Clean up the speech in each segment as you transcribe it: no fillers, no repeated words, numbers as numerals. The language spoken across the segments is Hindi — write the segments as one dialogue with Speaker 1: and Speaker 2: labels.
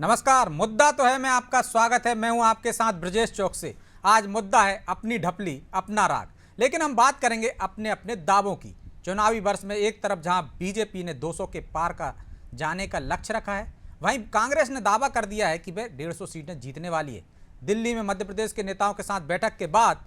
Speaker 1: नमस्कार। मुद्दा तो है, मैं आपका स्वागत है। मैं हूं आपके साथ ब्रजेश चौक से। आज मुद्दा है अपनी ढपली अपना राग, लेकिन हम बात करेंगे अपने अपने दावों की। चुनावी वर्ष में एक तरफ जहां बीजेपी ने 200 के पार का जाने का लक्ष्य रखा है, वहीं कांग्रेस ने दावा कर दिया है कि वह 150 सीटें जीतने वाली है। दिल्ली में मध्य प्रदेश के नेताओं के साथ बैठक के बाद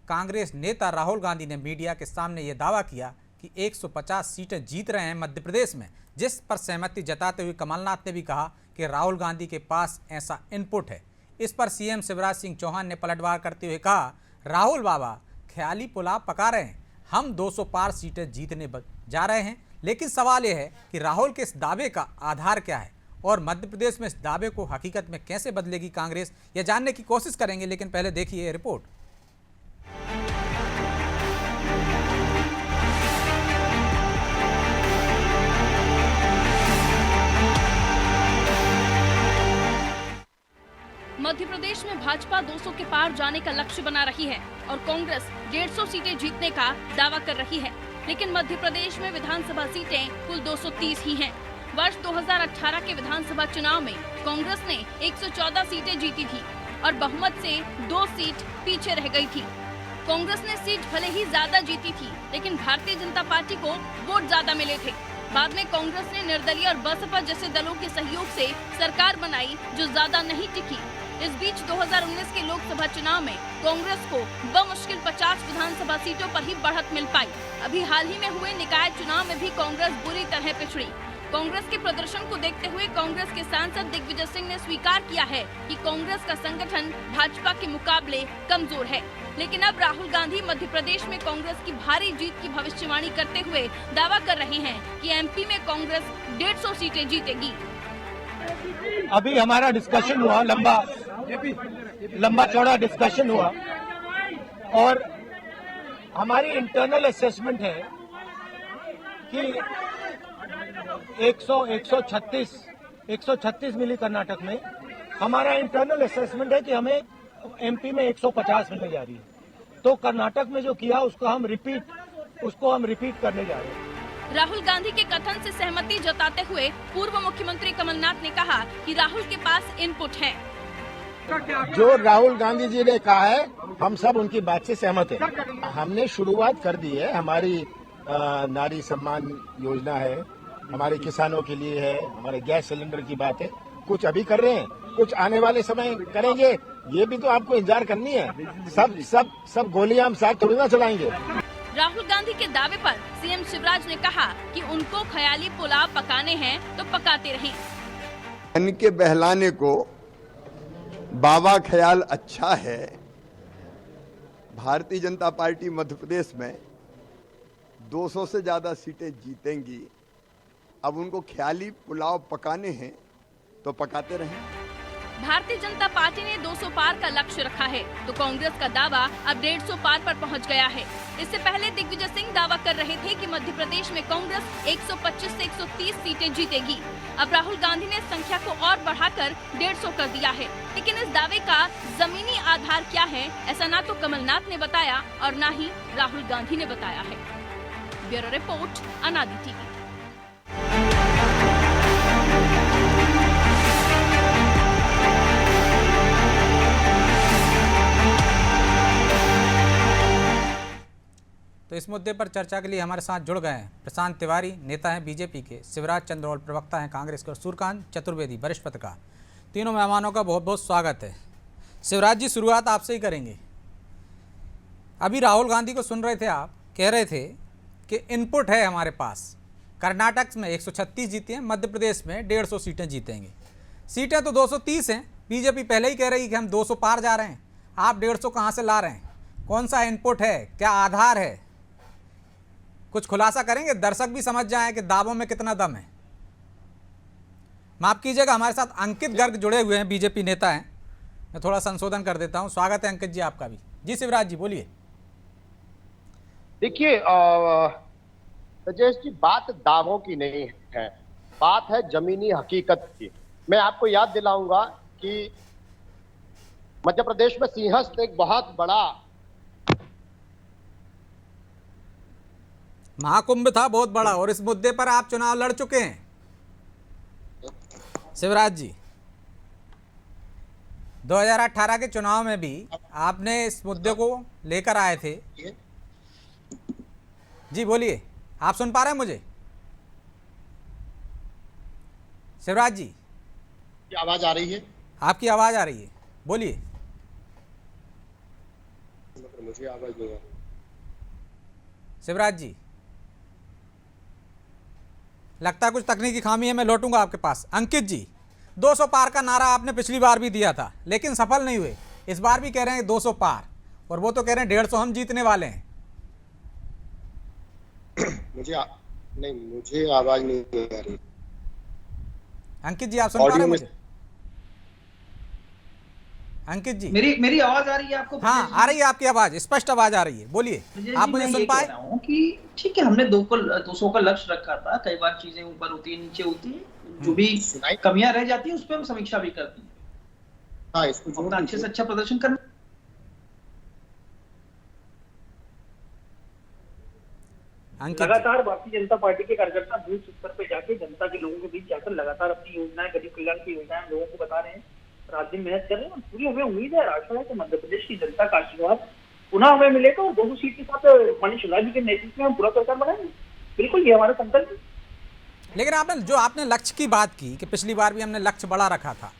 Speaker 1: कांग्रेस नेता राहुल गांधी ने मीडिया के सामने यह दावा किया कि 150 सीटें जीत रहे हैं मध्य प्रदेश में, जिस पर सहमति जताते हुए कमलनाथ ने भी कहा कि राहुल गांधी के पास ऐसा इनपुट है। इस पर सीएम शिवराज सिंह चौहान ने पलटवार करते हुए कहा, राहुल बाबा ख्याली पुलाव पका रहे हैं, हम 200 पार सीटें जीतने जा रहे हैं। लेकिन सवाल यह है कि राहुल के इस दावे का आधार क्या है और मध्य प्रदेश में इस दावे को हकीकत में कैसे बदलेगी कांग्रेस, यह जानने की कोशिश करेंगे। लेकिन पहले देखिए ये रिपोर्ट।
Speaker 2: मध्य प्रदेश में भाजपा 200 के पार जाने का लक्ष्य बना रही है और कांग्रेस 150 सीटें जीतने का दावा कर रही है। लेकिन मध्य प्रदेश में विधानसभा सीटें कुल 230 ही हैं। वर्ष 2018 के विधानसभा चुनाव में कांग्रेस ने 114 सीटें जीती थी और बहुमत से 2 सीट पीछे रह गई थी। कांग्रेस ने सीट भले ही ज्यादा जीती थी, लेकिन भारतीय जनता पार्टी को वोट ज्यादा मिले थे। बाद में कांग्रेस ने निर्दलीय और बसपा जैसे दलों के सहयोग से सरकार बनाई, जो ज्यादा नहीं टिकी। इस बीच 2019 के लोकसभा चुनाव में कांग्रेस को बमुश्किल 50 विधानसभा सीटों पर ही बढ़त मिल पाई। अभी हाल ही में हुए निकाय चुनाव में भी कांग्रेस बुरी तरह पिछड़ी। कांग्रेस के प्रदर्शन को देखते हुए कांग्रेस के सांसद दिग्विजय सिंह ने स्वीकार किया है कि कांग्रेस का संगठन भाजपा के मुकाबले कमजोर है। लेकिन अब राहुल गांधी मध्य प्रदेश में कांग्रेस की भारी जीत की भविष्यवाणी करते हुए दावा कर रहे हैं कि एमपी में कांग्रेस 150 सीटें जीतेगी।
Speaker 3: अभी हमारा डिस्कशन हुआ, लंबा चौड़ा डिस्कशन हुआ और हमारी इंटरनल असेसमेंट है कि 136 मिली कर्नाटक में। हमारा इंटरनल असेसमेंट है कि हमें एमपी में 150 मिलने जा रही है। तो कर्नाटक में जो किया उसको हम रिपीट करने जा रहे हैं।
Speaker 2: राहुल गांधी के कथन से सहमति जताते हुए पूर्व मुख्यमंत्री कमलनाथ ने कहा कि राहुल के पास इनपुट है।
Speaker 3: जो राहुल गांधी जी ने कहा है, हम सब उनकी बात से सहमत हैं। हमने शुरुआत कर दी है। हमारी नारी सम्मान योजना है, हमारे किसानों के लिए है, हमारे गैस सिलेंडर की बात है। कुछ अभी कर रहे हैं, कुछ आने वाले समय करेंगे। ये भी तो आपको इंतजार करनी है। सब गोलियां हम साथ थोड़ी ना चलाएंगे।
Speaker 2: राहुल गांधी के दावे पर सीएम शिवराज ने कहा कि उनको ख्याली पुलाव पकाने हैं तो पकाते रहें।
Speaker 4: इनके बहलाने को बाबा ख्याल अच्छा है। भारतीय जनता पार्टी मध्य प्रदेश में 200 से ज्यादा सीटें जीतेंगी। अब उनको ख्याली पुलाव पकाने हैं तो पकाते रहें।
Speaker 2: भारतीय जनता पार्टी ने 200 पार का लक्ष्य रखा है, तो कांग्रेस का दावा अब 150 पार पर पहुंच गया है। इससे पहले दिग्विजय सिंह दावा कर रहे थे कि मध्य प्रदेश में कांग्रेस 125 से 130 सीटें जीतेगी। अब राहुल गांधी ने संख्या को और बढ़ाकर 150 कर दिया है। लेकिन इस दावे का जमीनी आधार क्या है, ऐसा ना तो कमलनाथ ने बताया और न ही राहुल गांधी ने बताया है। ब्यूरो रिपोर्ट, अनादि टीवी।
Speaker 1: तो इस मुद्दे पर चर्चा के लिए हमारे साथ जुड़ गए हैं प्रशांत तिवारी, नेता हैं बीजेपी के, शिवराज चंद्रौल, प्रवक्ता हैं कांग्रेस के, और सूर्यकांत चतुर्वेदी, वरिष्ठ पत्रकार। तीनों मेहमानों का बहुत बहुत स्वागत है। शिवराज जी, शुरुआत आपसे ही करेंगे। अभी राहुल गांधी को सुन रहे थे, आप कह रहे थे कि इनपुट है हमारे पास। कर्नाटक में 136 जीती हैं, मध्य प्रदेश में 150 सीटें जीतेंगे। सीटें तो 230 हैं। बीजेपी पहले ही कह रही है कि हम 200 पार जा रहे हैं, आप 150 कहाँ से ला रहे हैं? कौन सा इनपुट है, क्या आधार है? कुछ खुलासा करेंगे, दर्शक भी समझ जाएं कि दावों में कितना दम है। माफ कीजिएगा, हमारे साथ अंकित गर्ग जुड़े हुए हैं, बीजेपी नेता हैं। मैं थोड़ा संशोधन कर देता हूं। स्वागत है अंकित जी आपका भी। जी शिवराज जी बोलिए।
Speaker 5: देखिए राजेश जी, बात दावों की नहीं है, बात है जमीनी हकीकत की। मैं आपको याद दिलाऊंगा कि मध्य प्रदेश में सिंहस्थ एक बहुत बड़ा
Speaker 1: महाकुंभ था, बहुत बड़ा, और इस मुद्दे पर आप चुनाव लड़ चुके हैं शिवराज जी। 2018 के चुनाव में भी आपने इस मुद्दे को लेकर आए थे। जी बोलिए, आप सुन पा रहे हैं मुझे? शिवराज जी,
Speaker 5: आवाज आ रही है?
Speaker 1: आपकी आवाज आ रही है, बोलिए।
Speaker 5: मुझे आवाज नहीं आ रही।
Speaker 1: शिवराज जी, लगता है कुछ तकनीकी खामी है, मैं लौटूंगा आपके पास। अंकित जी, 200 पार का नारा आपने पिछली बार भी दिया था लेकिन सफल नहीं हुए। इस बार भी कह रहे हैं 200 पार, और वो तो कह रहे हैं 150 हम जीतने वाले हैं।
Speaker 5: मुझे आवाज नहीं आ रही।
Speaker 1: अंकित जी, आप सुन पा रहे हैं मुझे? अंकित जी,
Speaker 6: मेरी आवाज आ रही है आपको?
Speaker 1: हाँ आ रही है आपकी आवाज, स्पष्ट आवाज आ रही है, बोलिए। आप मुझे सुन पाए?
Speaker 6: कि ठीक है, हमने 200 का लक्ष्य रखा था। कई बार चीजें ऊपर होती है, नीचे होती है, जो भी कमियां रह जाती है उस पर हम समीक्षा भी करते हैं।
Speaker 5: हाँ, इसको
Speaker 6: अपना अच्छे से अच्छा प्रदर्शन करना।
Speaker 7: लगातार भारतीय जनता पार्टी के कार्यकर्ता बूथ स्तर पे जाके जनता के लोगों के बीच जाकर लगातार अपनी योजनाएं, गरीब कल्याण की योजनाएं लोगों को बता रहे हैं, रात दिन मेहनत कर रहे हैं। पूरी हमें उम्मीद है, आशा है कि मध्य प्रदेश की जनता का आशीर्वाद पुनः हमें मिलेगा और 200 सीट के साथ माननीय शिवराज जी के नेतृत्व में हम पूरा सरकार बनाएंगे। बिल्कुल, ये हमारा संकल्प है।
Speaker 1: लेकिन आपने लक्ष्य की बात की कि पिछली बार भी हमने लक्ष्य बड़ा रखा था,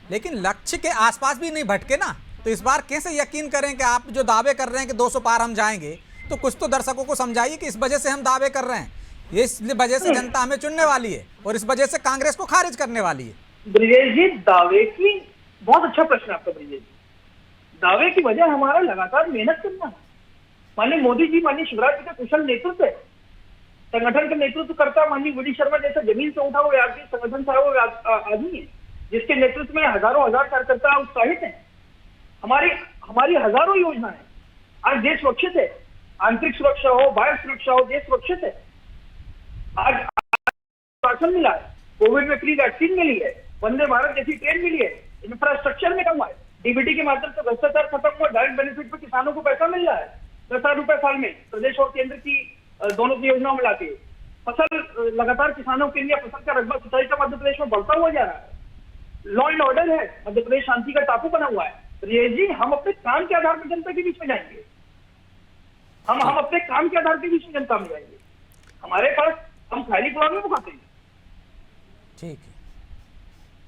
Speaker 1: लेकिन लक्ष्य के आसपास भी नहीं भटके ना, तो इस बार कैसे यकीन करें कि आप जो दावे कर रहे हैं कि 200 पार हम जाएंगे, तो कुछ तो दर्शकों को समझाइए कि इस वजह से हम दावे कर रहे हैं, ये इस वजह से जनता हमें चुनने वाली है और इस वजह से कांग्रेस को खारिज करने वाली है।
Speaker 7: ब्रिजेश जी, दावे की बहुत अच्छा प्रश्न आपका ब्रिजेश जी। दावे की वजह हमारा लगातार मेहनत करना है। माननीय मोदी जी, माननीय शिवराज जी का कुशल नेतृत्व है। संगठन का नेतृत्व करता माननीय वी डी शर्मा जैसा जमीन से उठा हुआ संगठन था, वो आदमी है जिसके नेतृत्व में हजारों हजार कार्यकर्ता उत्साहित हैं। हमारी हजारों योजनाएं, आज देश सुरक्षित है। आंतरिक सुरक्षा हो, बाह्य सुरक्षा हो, देश सुरक्षित है। आज राशन मिला है, कोविड में फ्री वैक्सीन मिली है, वंदे भारत जैसी ट्रेन मिली है, इंफ्रास्ट्रक्चर में कम है, डीबीटी के माध्यम से भ्रष्टाचार खत्म हुआ, डायरेक्ट बेनिफिट पे किसानों को पैसा मिल रहा है 10,000 रुपए साल में, प्रदेश और केंद्र की दोनों की योजनाओं में लाके। फसल लगातार किसानों के लिए फसल का रकबा सिंचाई का मध्य प्रदेश में बढ़ता हुआ जा रहा है। लॉ एंड ऑर्डर है, मध्य प्रदेश शांति का टापू बना हुआ है। रिया जी, हम अपने काम के आधार पर जनता के बीच में जाएंगे। हम अपने काम के आधार के बीच में जनता में जाएंगे। हमारे पास हम खाली पुलाव में खाते हैं।
Speaker 1: ठीक है।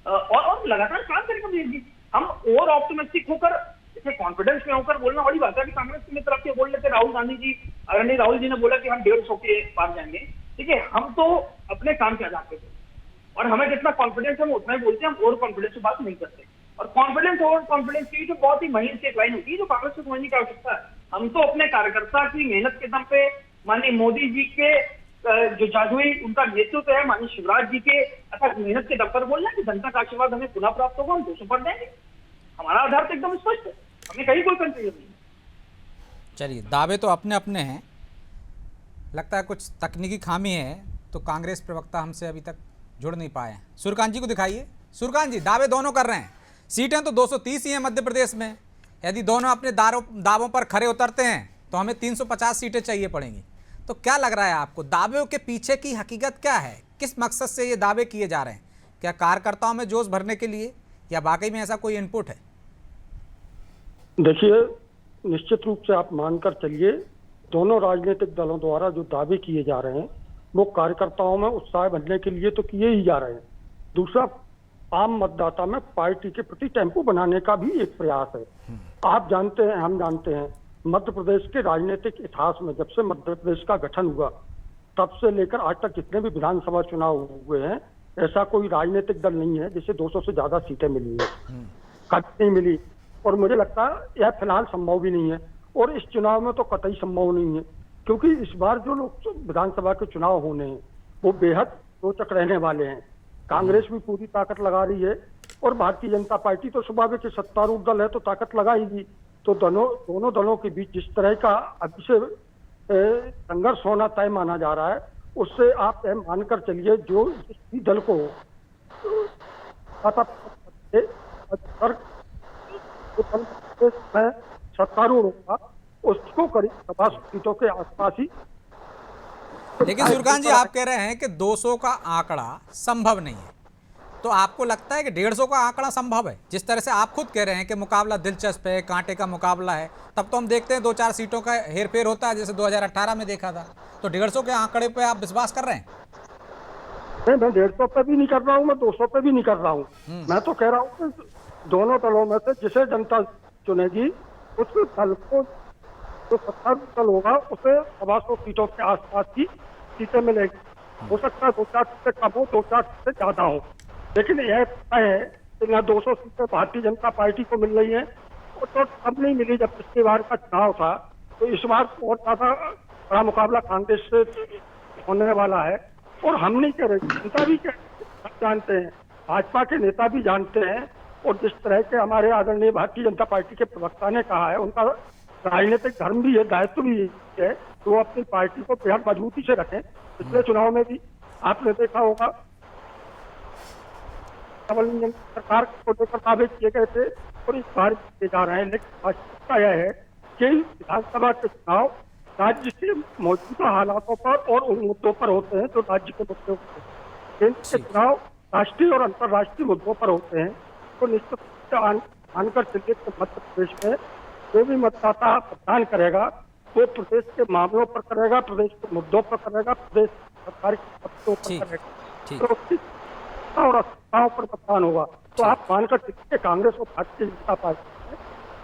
Speaker 7: और लगातार काम करेंगे जी। हम ओवर ऑप्टिमिस्टिक होकर, जैसे कॉन्फिडेंस में होकर बोलना बड़ी बात है। कि कांग्रेस की तरफ से बोल लेते राहुल गांधी जी, आदरणीय राहुल जी ने बोला कि हम 150 के पार जाएंगे। ठीक है, हम तो अपने काम के आधार पे और हमें जितना कॉन्फिडेंस है हम उतना ही बोलते हैं। हम ओवर कॉन्फिडेंस से बात नहीं करते। और कॉन्फिडेंस ओवर कॉन्फिडेंस की जो बहुत ही महीन से एक लाइन होती है, जो कांग्रेस को समझने की आवश्यकता है। हम तो अपने कार्यकर्ता की मेहनत के दम पे, माननीय मोदी जी के जो जादुई उनका नेतृत्व है, माननीय शिवराज जी के अथक मेहनत के दम पर बोल रहे हैं कि जनता का आशीर्वाद हमें पुनः प्राप्त होगा, हम 200 पर देंगे। हमारा आधार तो एकदम स्पष्ट है, हमें कहीं कोई कंफ्यूजन नहीं।
Speaker 1: चलिए, दावे तो अपने अपने हैं, लगता है कुछ तकनीकी खामी है, तो कांग्रेस प्रवक्ता हमसे अभी तक जुड़ नहीं पाए हैं। सूर्यकांत जी को दिखाइए। सूर्यकांत जी, दावे दोनों कर रहे हैं, सीटें तो 230 ही हैं मध्य प्रदेश में। यदि दोनों अपने दावों पर खरे उतरते हैं तो हमें 350 सीटें चाहिए पड़ेंगी। तो क्या लग रहा है आपको, दावों के पीछे की हकीकत क्या है? किस मकसद से ये दावे किए जा रहे हैं? क्या कार्यकर्ताओं में जोश भरने के लिए, या वाकई में ऐसा कोई इनपुट है?
Speaker 8: देखिए, निश्चित रूप से आप मानकर चलिए, दोनों राजनीतिक दलों द्वारा जो दावे किए जा रहे हैं वो कार्यकर्ताओं में उत्साह बनने के लिए तो किए ही जा रहे हैं। दूसरा, आम मतदाता में पार्टी के प्रति टेम्पो बनाने का भी एक प्रयास है। आप जानते हैं, हम जानते हैं, मध्य प्रदेश के राजनीतिक इतिहास में जब से मध्य प्रदेश का गठन हुआ तब से लेकर आज तक जितने भी विधानसभा चुनाव हुए हैं, ऐसा कोई राजनीतिक दल नहीं है जिसे 200 से ज्यादा सीटें मिली है, कभी नहीं मिली। और मुझे लगता है यह फिलहाल संभव भी नहीं है, और इस चुनाव में तो कतई संभव नहीं है, क्योंकि इस बार जो लोग विधानसभा के चुनाव होने हैं वो बेहद रोचक रहने वाले हैं। कांग्रेस भी पूरी ताकत लगा रही है और भारतीय जनता पार्टी तो स्वाभाविक सत्तारूढ़ दल है तो ताकत लगाएगी। तो दोनों दलों के बीच जिस तरह का अभी से संघर्ष होना तय माना जा रहा है, उससे आप यह मानकर चलिए जो जिस दल को सत्तारूढ़ होगा उसको करीब 70 सीटों के आसपास ही।
Speaker 1: लेकिन सूर्यकांत जी, आप कह रहे हैं कि 200 का आंकड़ा संभव नहीं है, तो आपको लगता है कि 150 का आंकड़ा संभव है? जिस तरह से आप खुद कह रहे हैं कि मुकाबला दिलचस्प है, कांटे का मुकाबला है, तब तो हम देखते हैं 2-4 सीटों का हेरफेर होता है, जैसे 2018 में देखा था। तो 150 के आंकड़े पे आप विश्वास कर रहे हैं?
Speaker 8: नहीं, मैं 150 पे भी नहीं कर रहा हूँ, मैं 200 पे भी नहीं कर रहा हूँ। मैं तो कह रहा हूँ कि दोनों दलों में से जिसे जनता चुनेगी उस दल को जो सत्ता दल होगा उसे 125 सीटों के आसपास की सीटें मिलेगी। हो सकता है 2-4 सीटें कम हो, 2-4 सीटें ज्यादा हो, लेकिन यह तय है कि न 200 सीटें भारतीय जनता पार्टी को मिल रही है, तो अब नहीं मिली। जब पिछली बार का चुनाव था तो इस बार बहुत ज्यादा बड़ा मुकाबला कांग्रेस से होने वाला है। और हम नहीं कह रहे, जनता भी जानते हैं, भाजपा के नेता भी जानते हैं, और जिस तरह के हमारे आदरणीय भारतीय जनता पार्टी के प्रवक्ता ने कहा है, उनका राजनीतिक धर्म भी है, दायित्व भी है, तो वो अपनी पार्टी को बेहद मजबूती से रखें। पिछले चुनाव में भी आपने देखा होगा सरकार को लेकर दावे किए गए थे और इस बार किए जा रहे हैं, लेकिन वास्तविकता यह है कि विधानसभा के चुनाव राज्य के मौजूदा हालातों पर और उन मुद्दों पर होते हैं जो राज्य के मुद्दे होते हैं। केंद्र के चुनाव राष्ट्रीय और अंतर्राष्ट्रीय मुद्दों पर होते हैं, तो निश्चित रूप से आनकर चलिए कि मध्य प्रदेश में जो भी मतदाता मतदान करेगा वो प्रदेश के मामलों पर करेगा, प्रदेश के मुद्दों पर करेगा, प्रदेश सरकार के मुद्दों पर करेगा, तो उसकी और अस्थिरताओं पर मतदान होगा। तो आप मानकर चलिए कांग्रेस और भारतीय जनता पार्टी में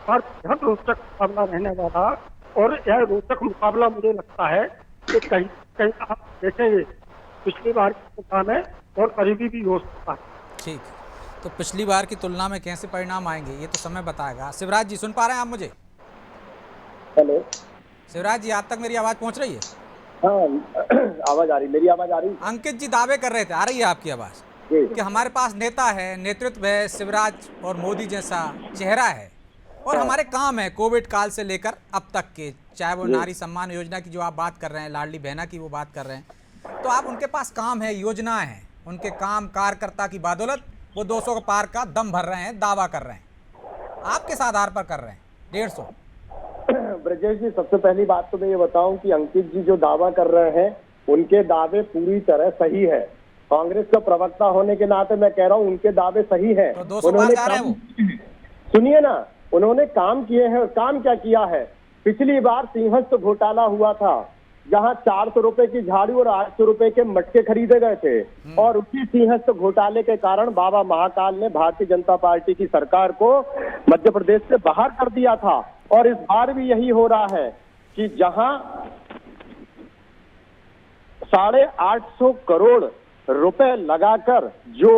Speaker 8: बहुत रोचक मुकाबला रहने वाला, और यह रोचक मुकाबला मुझे लगता है कि कहीं कहीं आप देखेंगे पिछली बार की तुलना में और करीबी भी हो सकता है।
Speaker 1: ठीक, तो पिछली बार की तुलना में कैसे परिणाम आएंगे ये तो समय बताएगा। शिवराज जी सुन पा रहे हैं आप मुझे?
Speaker 5: हेलो
Speaker 1: शिवराज जी, आप तक मेरी आवाज पहुंच रही है?
Speaker 5: हाँ, आवाज आ रही, मेरी आवाज आ रही?
Speaker 1: अंकित जी दावे कर रहे थे, आ रही है आपकी आवाज, कि हमारे पास नेता है, नेतृत्व है, शिवराज और मोदी जैसा चेहरा है, और हमारे काम है कोविड काल से लेकर अब तक के, चाहे वो नारी सम्मान योजना की जो आप बात कर रहे हैं, लाडली बहना की वो बात कर रहे हैं, तो आप उनके पास काम है, योजनाएं हैं, उनके काम कार्यकर्ता की बदौलत वो 200 के पार का दम भर रहे हैं, दावा कर रहे हैं। आप किस आधार पर कर रहे हैं 150?
Speaker 5: ब्रजेश जी, सबसे पहली बात तो मैं ये बताऊं कि अंकित जी जो दावा कर रहे हैं उनके दावे पूरी तरह सही है। कांग्रेस का प्रवक्ता होने के नाते मैं कह रहा हूं उनके दावे सही है।
Speaker 1: तो 200 पार जा रहे हैं वो?
Speaker 5: सुनिए ना, उन्होंने काम किए हैं। काम क्या किया है? पिछली बार सिंहस्थ घोटाला हुआ था, जहां 400 रुपए की झाड़ू और 800 रुपए के मटके खरीदे गए थे, और उसी सिंहस्थ घोटाले के कारण बाबा महाकाल ने भारतीय जनता पार्टी की सरकार को मध्य प्रदेश से बाहर कर दिया था। और इस बार भी यही हो रहा है कि जहां 850 करोड़ रुपए लगाकर जो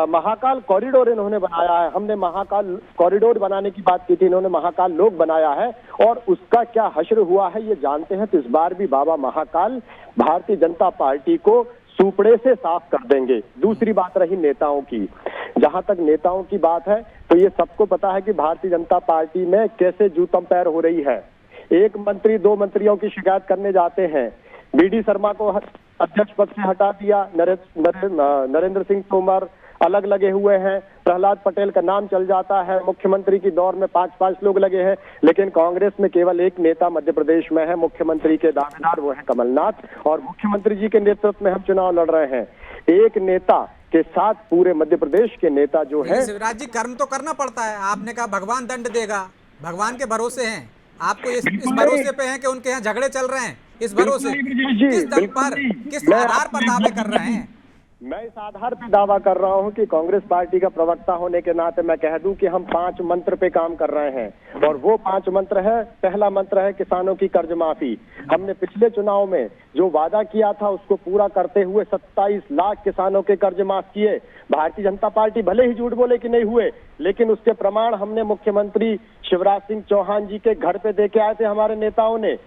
Speaker 5: महाकाल कॉरिडोर इन्होंने बनाया है, हमने महाकाल कॉरिडोर बनाने की बात की थी, इन्होंने महाकाल लोक बनाया है, और उसका क्या हश्र हुआ है ये जानते हैं। तो इस बार भी बाबा महाकाल भारतीय जनता पार्टी को सुपड़े से साफ कर देंगे। दूसरी बात रही नेताओं की, जहां तक नेताओं की बात है तो ये सबको पता है कि भारतीय जनता पार्टी में कैसे जूतम पैर हो रही है। एक मंत्री 2 मंत्रियों की शिकायत करने जाते हैं, बीडी शर्मा को अध्यक्ष पद से हटा दिया, नरेंद्र सिंह तोमर अलग लगे हुए हैं, प्रहलाद पटेल का नाम चल जाता है, मुख्यमंत्री की दौड़ में 5-5 लोग लगे हैं, लेकिन कांग्रेस में केवल एक नेता मध्य प्रदेश में है, मुख्यमंत्री के दावेदार वो है कमलनाथ, और मुख्यमंत्री जी के नेतृत्व में हम चुनाव लड़ रहे हैं। एक नेता के साथ पूरे मध्य प्रदेश के नेता जो है।
Speaker 1: शिवराज जी, कर्म तो करना पड़ता है। आपने कहा भगवान दंड देगा, भगवान के भरोसे हैं, आपको इस भरोसे पे हैं कि उनके यहाँ झगड़े चल रहे हैं, इस भरोसे किस दम पर, किस आधार पर दावे कर रहे हैं?
Speaker 5: मैं इस आधार पर दावा कर रहा हूं कि कांग्रेस पार्टी का प्रवक्ता होने के नाते मैं कह दूं कि हम 5 मंत्र पे काम कर रहे हैं, और वो 5 मंत्र है। पहला मंत्र है किसानों की कर्ज माफी। हमने पिछले चुनाव में जो वादा किया था उसको पूरा करते हुए 27 लाख किसानों के कर्ज माफ किए। भारतीय जनता पार्टी भले ही झूठ बोले कि नहीं हुए, लेकिन उसके प्रमाण हमने मुख्यमंत्री शिवराज सिंह चौहान जी के घर पे दे के आए थे। हमारे नेताओं ने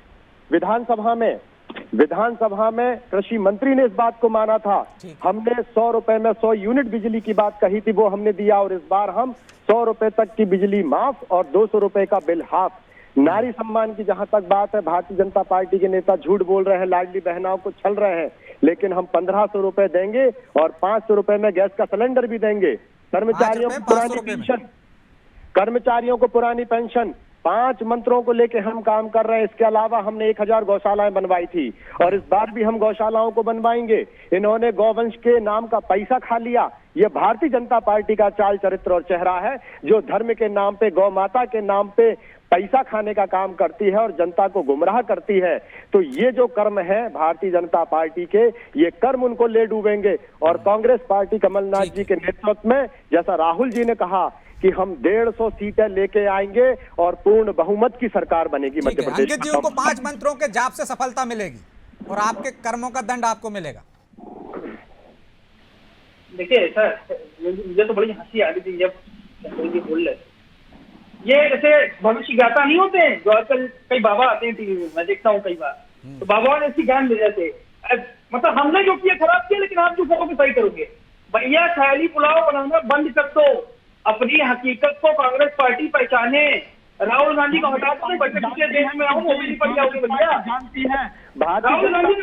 Speaker 5: विधानसभा में कृषि मंत्री ने इस बात को माना था। हमने 100 रुपए में 100 यूनिट बिजली की बात कही थी, वो हमने दिया, और इस बार हम 100 रुपए तक की बिजली माफ और 200 रुपए का बिल हाफ। नारी सम्मान की जहां तक बात है, भारतीय जनता पार्टी के नेता झूठ बोल रहे हैं, लाडली बहनाओं को छल रहे हैं, लेकिन हम 1500 रुपए देंगे और 500 रुपए में गैस का सिलेंडर भी देंगे। कर्मचारियों को पुरानी पेंशन 5 मंत्रों को लेके हम काम कर रहे हैं। इसके अलावा हमने 1000 गौशालाएं बनवाई थी और इस बार भी हम गौशालाओं को बनवाएंगे। इन्होंने गौवंश के नाम का पैसा खा लिया। ये भारतीय जनता पार्टी का चाल चरित्र और चेहरा है, जो धर्म के नाम पे, गौ माता के नाम पे पैसा खाने का काम करती है और जनता को गुमराह करती है। तो ये जो कर्म है भारतीय जनता पार्टी के, ये कर्म उनको ले डूबेंगे। और कांग्रेस पार्टी कमलनाथ जी के नेतृत्व में, जैसा राहुल जी ने कहा कि हम 150 सीटें लेके आएंगे और पूर्ण बहुमत की सरकार बनेगी मध्य प्रदेश।
Speaker 1: अंकित जी, उनको 5 मंत्रों के जाप से सफलता मिलेगी और आपके कर्मों का दंड आपको मिलेगा।
Speaker 7: देखिए सर, मुझे तो बड़ी हंसी आ रही थी जब ये बोल रहे, ये जैसे भविष्य ज्ञाता नहीं होते हैं जो आजकल कई बाबा आते हैं टीवी में, मैं देखता हूँ कई बार, तो बाबाओं ने ऐसी ज्ञान मिल जाते, मतलब हमने जो किया खराब किया लेकिन आप जो करोगे सही करोगे। भैया ख्याली पुलाव बनाना बंद कर दो, अपनी हकीकत को कांग्रेस पार्टी पहचाने। राहुल गांधी को हटा दो, बच्चे दूसरे देश में आओ, वो भी नहीं पड़ जाओगे भैया।
Speaker 5: जानती है
Speaker 7: राहुल गांधी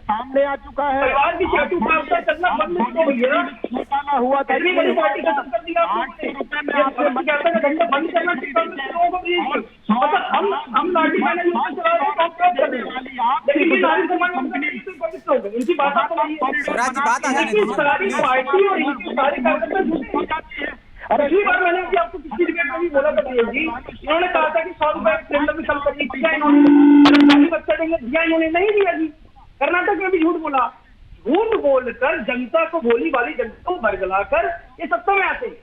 Speaker 5: सामने आ चुका है।
Speaker 7: परिवार की चाटू प्राप्त करना बंद करो भैया।
Speaker 5: घोटाला हुआ था,
Speaker 7: इतनी बड़ी पार्टी खत्म कर दिया आपने। बंद करना लोगों को प्लीज, मतलब हम नाटी मैनेजमेंट चला रहे हैं, लेकिन नारी सम्मान पवित्र हो गए। इनकी बात आपको सारी पार्टी और इनकी सारी कार्यकर्ता हो जाती है। पिछली बार मैंने भी आपको पिछली डिबेट में भी बोला था जी, इन्होंने कहा था कि 100 रुपए सिलेंडर में कम करनी दिया, इन्होंने बच्चा देंगे दिया, इन्होंने नहीं दिया जी। कर्नाटक में भी झूठ बोला, झूठ बोलकर जनता को, भोली वाली जनता को बरगलाकर ये सत्ता में आते हैं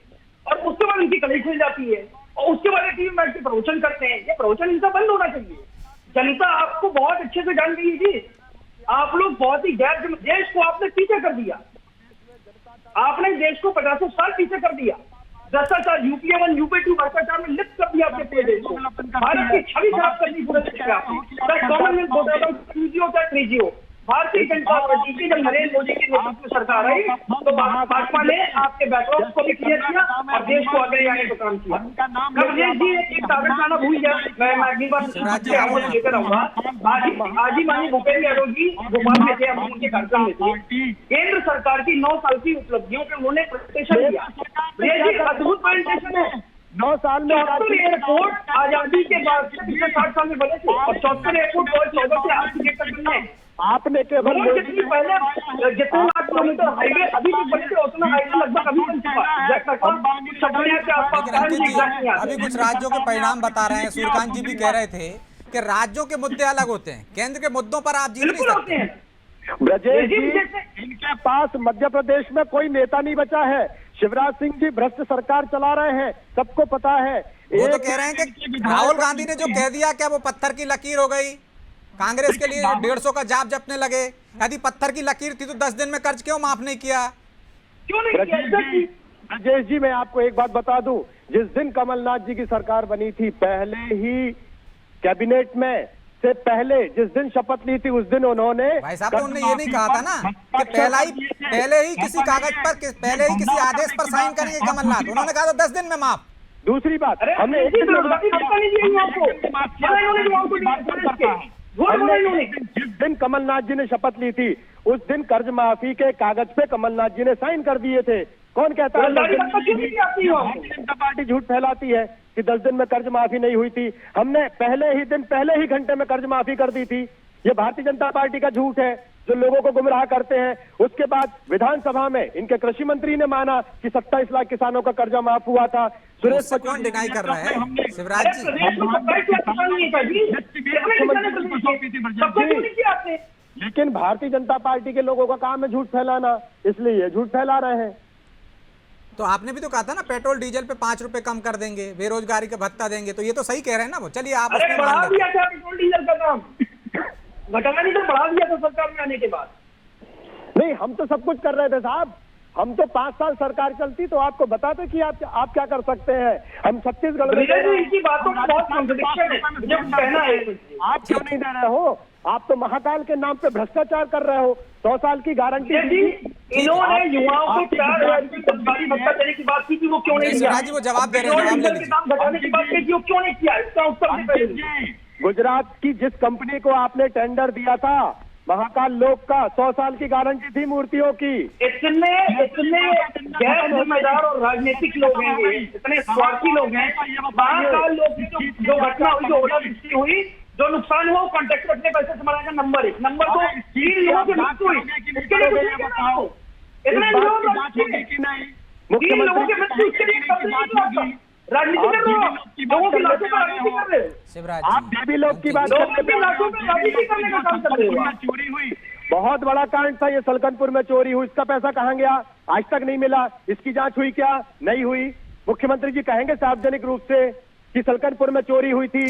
Speaker 7: और उसके बाद इनकी कड़ी खुल जाती है और उसके बाद टीवी बैठ के प्रवचन करते हैं। ये प्रवचन इनका बंद होना चाहिए। जनता आपको बहुत अच्छे से जान गई है जी। आप लोग बहुत ही गैर, देश को आपने पीछे कर दिया, आपने देश को 50 साल पीछे कर दिया। भ्रष्टाचार, यूपीए 1 यूपीए 2 भ्रष्टाचार में लिप्त कर दिया आपके पूरे देश को। भारत की छवि खराब कर दी पूरे देश में आपने। गवर्नमेंट घोटाला 2G हो चाहे 3G हो, भारतीय जनता पार्टी की जब नरेंद्र मोदी की नेतृत्व सरकार आई तो भाजपा ने आपके बैकलॉग को भी क्लियर किया और देश को आगे आने का काम किया। कमलेश जी एक टारगेट लाना भूल गया, मैं अगली बार लेकर आऊंगा। आज ही माननीय भूपेंद्र यादव जी भोपाल में थे, हम उनके कार्यक्रम में थे। केंद्र सरकार की 9 साल की उपलब्धियों पे उन्होंने प्रेजेंटेशन दिया। ये अद्भुत प्रेजेंटेशन है।
Speaker 5: 9 साल में
Speaker 7: 74 एयरपोर्ट आजादी के बाद से पिछले 60 साल में बने थे और 74 एयरपोर्ट 2014 से आज की डेट तक बने।
Speaker 5: आपने केवल
Speaker 7: जितनी पहले जितने लाख किलोमीटर हाईवे अभी भी बनते, उतना हाईवे लगभग अभी बन चुका।
Speaker 1: अभी कुछ राज्यों के परिणाम बता रहे हैं। सूर्यकांत जी भी कह रहे थे कि राज्यों के मुद्दे अलग होते हैं, केंद्र के मुद्दों पर आप जीत नहीं सकते हैं।
Speaker 5: ब्रजेश जी, इनके पास मध्य प्रदेश में कोई नेता नहीं बचा है। शिवराज सिंह जी भ्रष्ट सरकार चला रहे हैं, सबको पता है।
Speaker 1: वो तो कह रहे हैं कि राहुल गांधी ने जो कह दिया, क्या वो पत्थर की लकीर हो गई? कांग्रेस के लिए 150 का जाप जपने लगे। यदि पत्थर की लकीर थी तो 10 दिन में कर्ज क्यों माफ नहीं किया?
Speaker 7: क्यों नहीं किया?
Speaker 5: ब्रजेश जी, मैं आपको एक बात बता दूं, जिस दिन कमलनाथ जी की सरकार बनी थी, पहले ही कैबिनेट में से पहले जिस दिन शपथ ली थी उस दिन उन्होंने,
Speaker 1: भाई साहब, उन्होंने ये नहीं कहा था ना कि पहले ही किसी कागज पर, पहले ही किसी आदेश पर साइन करेंगे कमलनाथ। उन्होंने कहा था 10 दिन में माफ।
Speaker 5: दूसरी बात, हमने जिस दिन कमलनाथ जी ने शपथ ली थी उस दिन कर्ज माफी के कागज पे कमलनाथ जी ने साइन कर दिए थे। कौन कहता है भारतीय जनता पार्टी झूठ फैलाती है कि 10 दिन में कर्ज माफी नहीं हुई थी? हमने पहले ही घंटे में कर्ज माफी कर दी थी। ये भारतीय जनता पार्टी का झूठ है जो लोगों को गुमराह करते हैं। उसके बाद विधानसभा में इनके कृषि मंत्री ने माना कि 27 लाख किसानों का कर्जा माफ हुआ था।
Speaker 1: सुरेश कौन डिनाई कर रहा है? शिवराज जी,
Speaker 5: लेकिन भारतीय जनता पार्टी के लोगों का काम है झूठ फैलाना, इसलिए ये झूठ फैला रहे हैं।
Speaker 1: तो आपने भी तो कहा था ना पेट्रोल डीजल पे 5 रुपए कम कर देंगे, बेरोजगारी का भत्ता देंगे, तो ये तो सही कह रहे हैं ना वो। चलिए आप उसमें
Speaker 7: बढ़ा दिया था पेट्रोल डीजल का दाम, घटाना नहीं तो बढ़ा दिया था सरकार में आने के बाद।
Speaker 5: नहीं, हम तो सब कुछ कर रहे थे साहब। हम तो 5 साल सरकार चलती तो आपको बताते कि आप क्या कर सकते हैं। हम छत्तीसगढ़ में
Speaker 7: इनकी बातों में बहुत कॉन्ट्रडिक्शन है, मुझे कहना है।
Speaker 5: आप क्यों नहीं दे रहे हो? आप तो महाकाल के नाम पे भ्रष्टाचार कर रहे हो। 100 साल की गारंटी
Speaker 7: इन्होंने युवाओं को 4,000 की सरकारी भत्ता देने की बात की थी, वो क्यों नहीं किया?
Speaker 1: वो जवाब दे रहे हैं,
Speaker 7: दाम घटाने की बात की, वो क्यों नहीं किया? इसका उत्तर
Speaker 5: गुजरात की जिस कंपनी को आपने टेंडर दिया था
Speaker 9: महाकाल लोक का 100 साल की गारंटी थी मूर्तियों की।
Speaker 7: इतने गैर जिम्मेदार और राजनीतिक लोग हैं, ये इतने स्वार्थी लोग हैं। महाकाल लोक की जो घटना हुई, जो ओलावृष्टि हुई, जो नुकसान हुआ, वो कॉन्ट्रैक्टर अपने पैसे से बनाएगा। नंबर 1। नंबर 2, 3 लोगों की मृत्यु हुई, इसके लिए कुछ नहीं करना हो। इतने लोग मुख्यमंत्री के मृत्यु, उसके लिए राजनीति कर रहे हो, लोगों की लाशों पर राजनीति कर रहे हो।
Speaker 1: शिवराज
Speaker 9: आप देवी लोग की बात करते हैं,
Speaker 7: लाशों पर राजनीति करने का काम कर रहे हो।
Speaker 9: चोरी हुई, बहुत बड़ा कांड था ये, सलकनपुर में चोरी हुई, इसका पैसा कहाँ गया, आज तक नहीं मिला। इसकी जांच हुई क्या? नहीं हुई। मुख्यमंत्री जी कहेंगे सार्वजनिक रूप से कि सलकनपुर में चोरी हुई थी।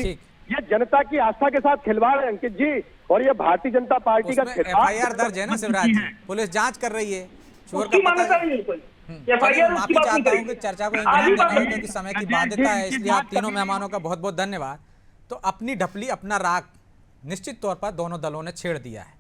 Speaker 9: ये जनता की आस्था के साथ खिलवाड़ है अंकित जी, और ये भारतीय जनता पार्टी का
Speaker 1: FIR दर्ज है ना शिवराज जी, पुलिस जांच कर रही है। चोर
Speaker 7: उसकी
Speaker 1: का पता
Speaker 7: मान्यता
Speaker 1: है।
Speaker 7: नहीं है कोई।
Speaker 1: चलिए, माफी चाहता हूँ कि चर्चा को इंतजाम करना है क्योंकि समय की बाध्यता है, इसलिए आप तीनों मेहमानों का बहुत बहुत धन्यवाद। तो अपनी ढपली अपना राग निश्चित तौर पर दोनों दलों ने छेड़ दिया है।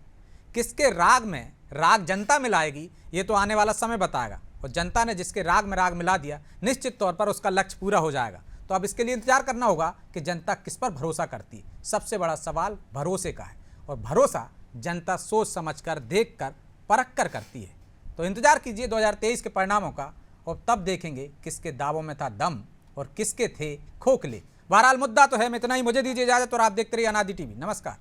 Speaker 1: किसके राग में राग जनता मिलाएगी ये तो आने वाला समय बताएगा, और जनता ने जिसके राग में राग मिला दिया निश्चित तौर पर उसका लक्ष्य पूरा हो जाएगा। तो अब इसके लिए इंतजार करना होगा कि जनता किस पर भरोसा करती है। सबसे बड़ा सवाल भरोसे का है, और भरोसा जनता सोच समझकर, देखकर, परखकर करती है। तो इंतजार कीजिए 2023 के परिणामों का, और तब देखेंगे किसके दावों में था दम और किसके थे खोखले। बहरहाल मुद्दा तो है, मैं इतना ही, मुझे दीजिए इजाजत और आप देखते रहिए अनादि टीवी। नमस्कार।